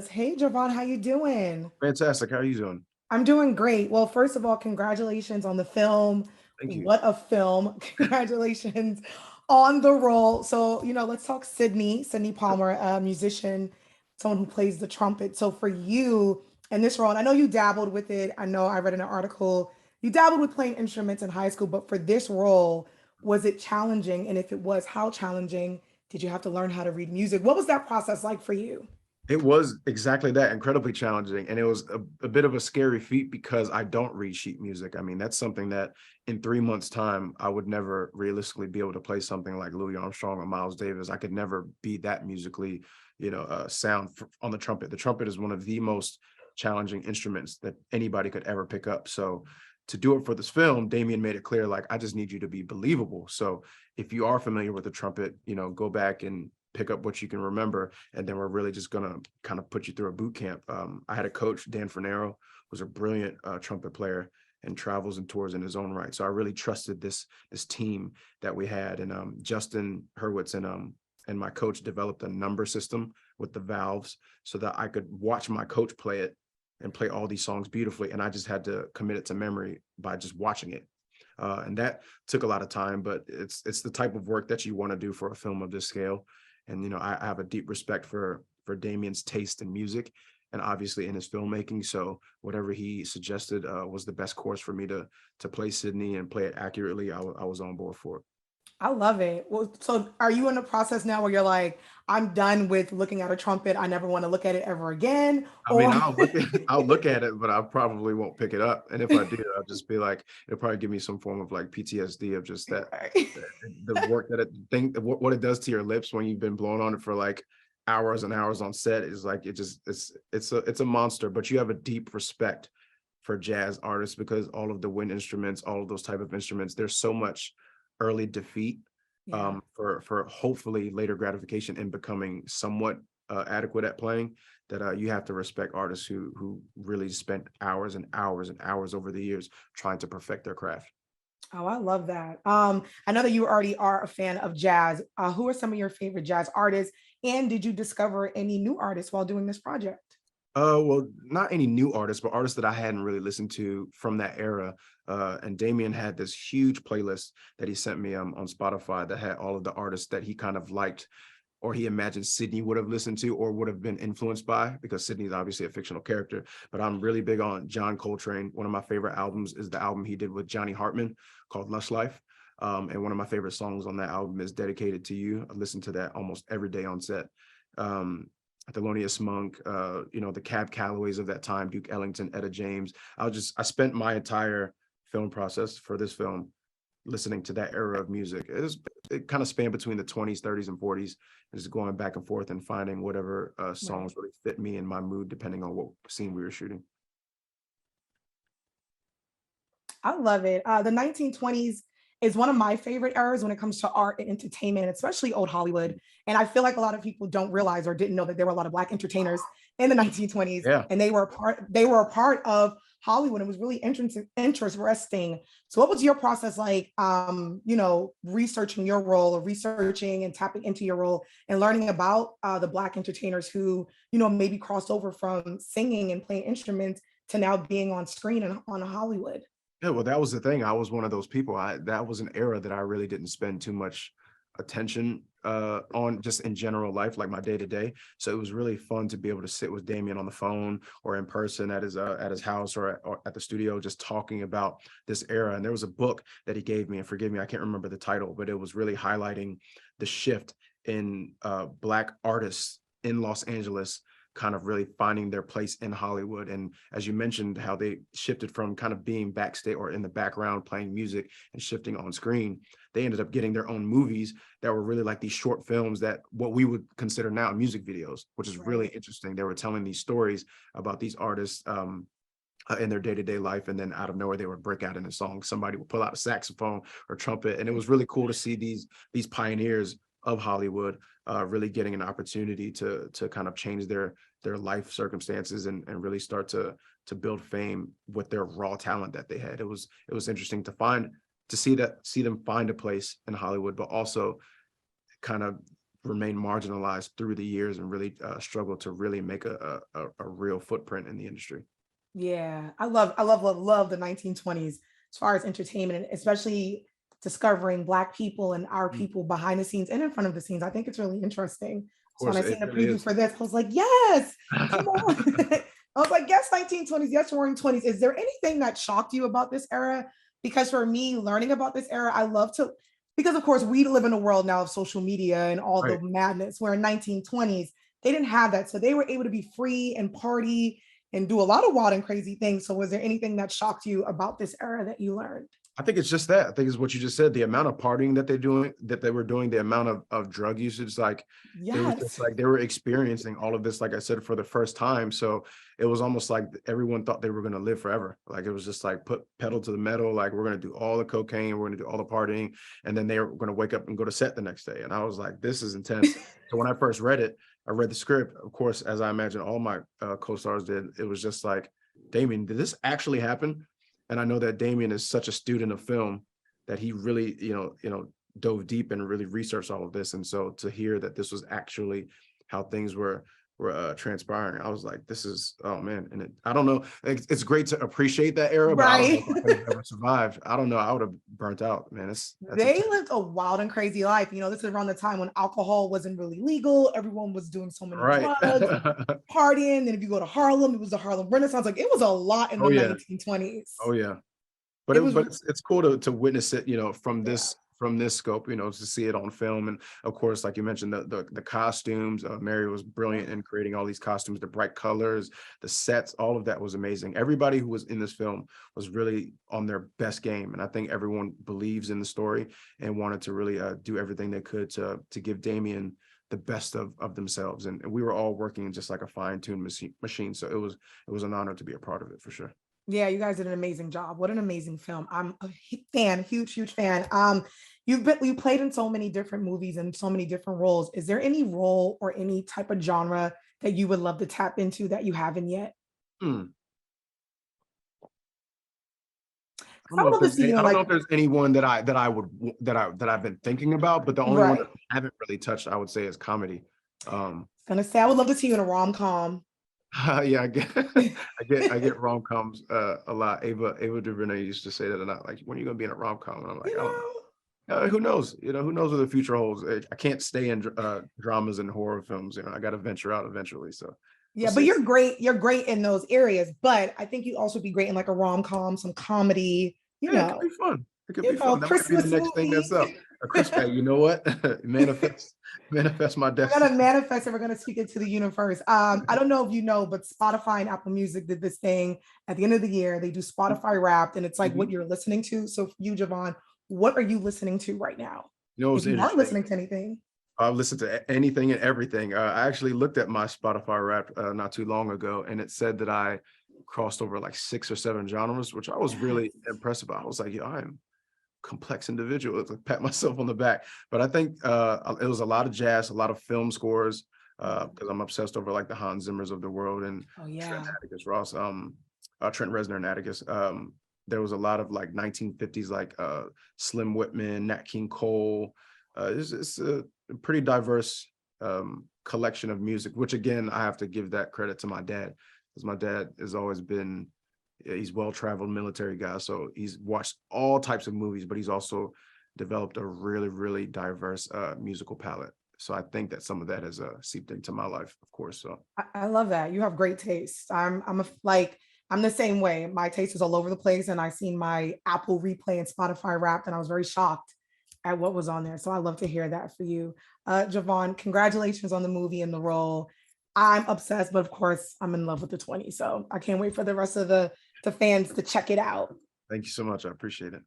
Hey, Jovan, how you doing? Fantastic. How are you doing? I'm doing great. Well, first of all, congratulations on the film. Thank you. What a film. Congratulations on the role. So, let's talk Sidney Palmer, a musician, someone who plays the trumpet. So for you in this role, and I know you dabbled with it. I know I read in an article, you dabbled with playing instruments in high school, but for this role, was it challenging? And if it was, how challenging? Did you have to learn how to read music? What was that process like for you? It was exactly that, incredibly challenging. And it was a bit of a scary feat because I don't read sheet music. I mean, that's something that in 3 months' time, I would never realistically be able to play something like Louis Armstrong or Miles Davis. I could never be that musically, sound on the trumpet. The trumpet is one of the most challenging instruments that anybody could ever pick up. So to do it for this film, Damien made it clear, like, I just need you to be believable. So if you are familiar with the trumpet, go back and pick up what you can remember, and then we're really just gonna kind of put you through a boot camp. I had a coach, Dan Fernero, was a brilliant trumpet player and travels and tours in his own right. So I really trusted this team that we had, and Justin Hurwitz and my coach developed a number system with the valves so that I could watch my coach play it and play all these songs beautifully, and I just had to commit it to memory by just watching it. And that took a lot of time, but it's the type of work that you want to do for a film of this scale. And I have a deep respect for Damien's taste in music and obviously in his filmmaking. So whatever he suggested was the best course for me to play Sidney and play it accurately. I was on board for it. I love it. Well, so are you in the process now where you're like, I'm done with looking at a trumpet. I never want to look at it ever again? I mean, Or I'll look at it, but I probably won't pick it up. And if I do, I'll just be like, it'll probably give me some form of like PTSD of just that the work that it think what it does to your lips when you've been blowing on it for like hours and hours on set is like it's a monster. But you have a deep respect for jazz artists because all of the wind instruments, all of those type of instruments, there's so much early defeat yeah. for hopefully later gratification in becoming somewhat adequate at playing, that you have to respect artists who really spent hours and hours and hours over the years trying to perfect their craft. Oh, I love that. I know that you already are a fan of jazz. Who are some of your favorite jazz artists? And did you discover any new artists while doing this project? Well, not any new artists, but artists that I hadn't really listened to from that era. And Damien had this huge playlist that he sent me on Spotify that had all of the artists that he kind of liked or he imagined Sidney would have listened to or would have been influenced by, because Sidney is obviously a fictional character. But I'm really big on John Coltrane. One of my favorite albums is the album he did with Johnny Hartman called Lush Life. And one of my favorite songs on that album is Dedicated to You. I listen to that almost every day on set. Thelonious Monk, the Cab Callaways of that time, Duke Ellington, Etta James. I spent my entire film process for this film listening to that era of music. It kind of spanned between the 20s, 30s, and 40s, just going back and forth and finding whatever Right. songs really fit me and my mood, depending on what scene we were shooting. I love it. The 1920s is one of my favorite eras when it comes to art and entertainment, especially old Hollywood. And I feel like a lot of people don't realize or didn't know that there were a lot of Black entertainers in the 1920s, Yeah. and they were a part of Hollywood. It was really interesting. So, what was your process like? Researching your role, or researching and tapping into your role, and learning about the Black entertainers who maybe crossed over from singing and playing instruments to now being on screen and on Hollywood. Yeah, well, that was the thing. I was one of those people. That was an era that I really didn't spend too much attention on, just in general life, like my day to day. So it was really fun to be able to sit with Damien on the phone or in person at his house or at the studio, just talking about this era. And there was a book that he gave me, and forgive me, I can't remember the title, but it was really highlighting the shift in Black artists in Los Angeles kind of really finding their place in Hollywood. And as you mentioned, how they shifted from kind of being backstage or in the background playing music and shifting on screen, they ended up getting their own movies that were really like these short films, that what we would consider now music videos, which is really Right. interesting. They were telling these stories about these artists in their day-to-day life, and then out of nowhere they would break out in a song. Somebody would pull out a saxophone or trumpet, and it was really cool to see these pioneers of Hollywood really getting an opportunity to kind of change their life circumstances and really start to build fame with their raw talent that they had. It was interesting to see them find a place in Hollywood, but also kind of remained marginalized through the years and really struggled to really make a real footprint in the industry. Yeah, I love the 1920s as far as entertainment, especially discovering Black people and our Mm. people behind the scenes and in front of the scenes. I think it's really interesting. Of So when course, I it seen the really preview is. for this, I was like, yes, come on. I was like, yes, 1920s, yes, roaring 20s. Is there anything that shocked you about this era? Because for me, learning about this era, I love to, because of course we live in a world now of social media and all the Right. madness, where in 1920s, they didn't have that. So they were able to be free and party and do a lot of wild and crazy things. So was there anything that shocked you about this era that you learned? I think it's just that. I think it's what you just said. The amount of partying that they were doing, the amount of drug usage, like it was just Yes. like they were experiencing all of this, like I said, for the first time. So it was almost like everyone thought they were going to live forever. Like it was just like put pedal to the metal, like we're going to do all the cocaine, we're going to do all the partying, and then they were going to wake up and go to set the next day. And I was like, this is intense. So when I first read it, I read the script, of course, as I imagine all my co-stars did. It was just like, Damien, did this actually happen? And I know that Damien is such a student of film that he really, dove deep and really researched all of this. And so to hear that this was actually how things were transpiring, I was like, this is, oh man. And I don't know, it's great to appreciate that era, but I don't know Right. if I could have ever survived. I don't know. I would have burnt out, man. That's They intense. lived a wild and crazy life. This is around the time when alcohol wasn't really legal. Everyone was doing so many Right. drugs, partying. Then if you go to Harlem, it was the Harlem Renaissance. Like it was a lot in Oh the yeah. 1920s. Oh yeah. It was, But it's cool to witness it, yeah. from this scope, to see it on film. And of course, like you mentioned, the costumes. Mary was brilliant in creating all these costumes, the bright colors, the sets, all of that was amazing. Everybody who was in this film was really on their best game, and I think everyone believes in the story and wanted to really do everything they could to give Damien the best of themselves. And we were all working just like a fine-tuned machine. So it was an honor to be a part of it for sure. Yeah, you guys did an amazing job. What an amazing film. I'm a fan, huge, huge fan. You played in so many different movies and so many different roles. Is there any role or any type of genre that you would love to tap into that you haven't yet? Hmm. Because I would love to see you I in don't know like, if there's anyone that I've been thinking about, but the only one that right. I haven't really touched, I would say, is comedy. Gonna say I would love to see you in a rom-com. Yeah, I get rom-coms a lot. Ava DuVernay used to say that a lot, like, when are you gonna be in a rom-com? And I'm like, You I don't know. know? Who knows? Who knows what the future holds? I can't stay in dramas and horror films. I got to venture out eventually. So we'll Yeah, but see. you're great. You're great in those areas. But I think you also be great in like a rom-com, some comedy, Yeah, it could be fun. It could be fun. That might be the Christmas next thing that's movie. up. A Christmas. You know what? Manifest my We're gonna destiny. manifest it. We're gonna speak it to the universe. I don't know if you know, but Spotify and Apple Music did this thing at the end of the year. They do Spotify Wrapped, and it's like what Mhm. you're listening to. So for you, Jovan, what are you listening to right now? It's If you are interesting. listening to anything, I've listened to anything and everything. I actually looked at my Spotify rap not too long ago, and it said that I crossed over like 6 or 7 genres, which I was yes. really impressed about. I was like, I am a complex individual. It's like pat myself on the back. But I think it was a lot of jazz, a lot of film scores, because I'm obsessed over like the Hans Zimmers of the world and Oh Trent yeah. Atticus Ross, Trent Reznor and Atticus. There was a lot of like 1950s, like Slim Whitman, Nat King Cole. It's a pretty diverse collection of music, which again, I have to give that credit to my dad, because my dad has always been, he's well-traveled military guy. So he's watched all types of movies, but he's also developed a really, really diverse musical palette. So I think that some of that has seeped into my life, of course. So I love that. You have great taste. I'm the same way. My taste is all over the place, and I seen my Apple Replay and Spotify Wrapped, and I was very shocked at what was on there. So I love to hear that for you, Jovan. Congratulations on the movie and the role. I'm obsessed, but of course, I'm in love with the 20. So I can't wait for the rest of the fans to check it out. thank you so much. I appreciate it.